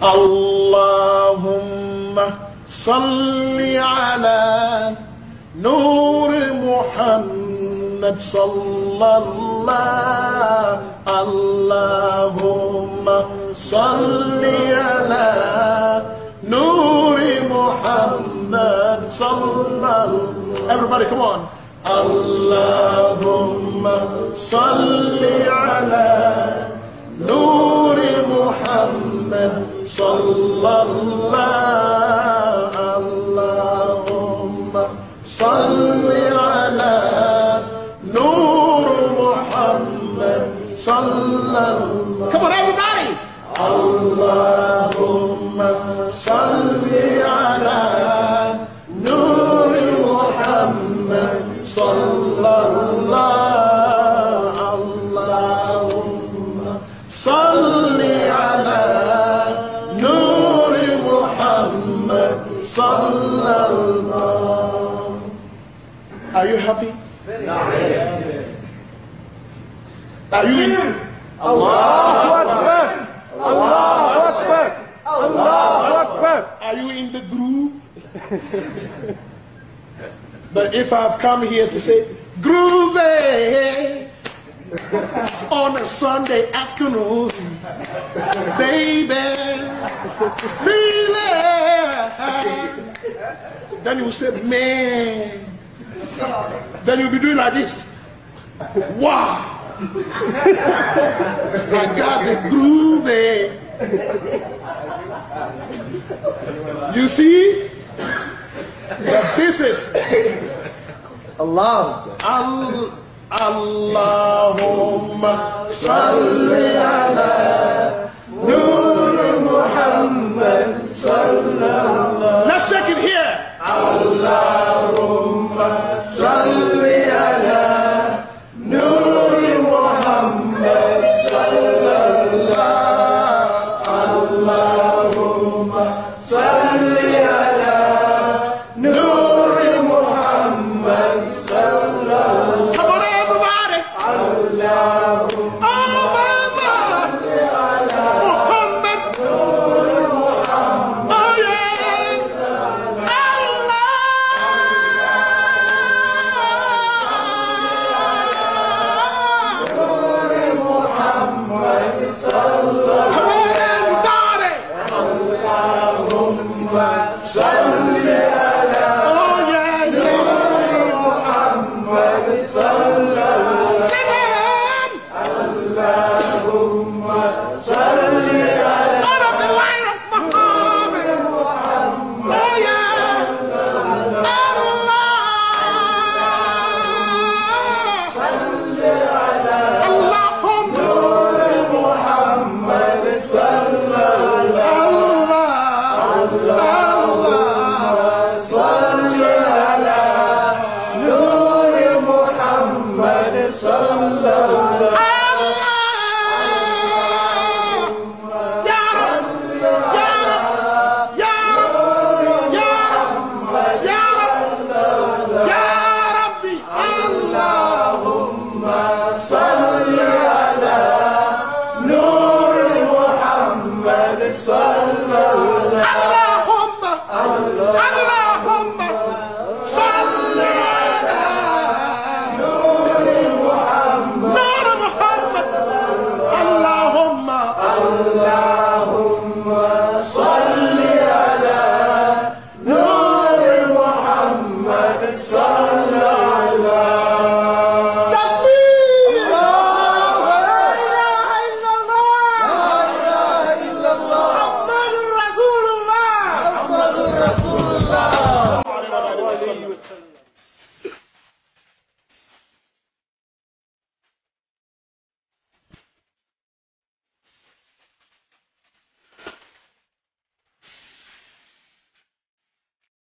Allahumma salli ala Nur Muhammad sallallahu. Allahumma salli ala Nur Muhammad sallallahu. Everybody, come on. Allahumma salli ala Nur Muhammad sallallahu. Allahumma salli ala Nur Muhammad sallallahu. Come on, everybody. Allahumma salli ala Nur Muhammad sallallahu. Allahumma salli ala Nur Muhammad sallallahu. Are you happy? Are you in? Allahu Akbar! Allahu Akbar! Allahu Akbar! Are you in the groove? But if I've come here to say groovy on a Sunday afternoon, baby, feel it, then you will say, man, then you'll be doing like this. Wow, I got the groovy. You see? But this is Allah. Allahumma salli ala Nur Muhammad sallallahu. Let's check it here. Allahumma salli ala Nur Muhammad sallallahu. Allahumma salli ala Nur Muhammad sallallahu. Come on, everybody. Allahumma salli ala Muhammad. Nur Muhammad. Oh yeah. Allah. Nur Muhammad sallallahu. Come on, everybody. Allahumma salli ala. Oh yeah, Nur Muhammad sallallahu. Sing it. Allahumma salli ala. Out of the line of Muhammad. Oh yeah. Allah. Salli ala. Allahumma. Nur Muhammad sallallahu. Allah. Salli ala Nur Muhammad sallallahu.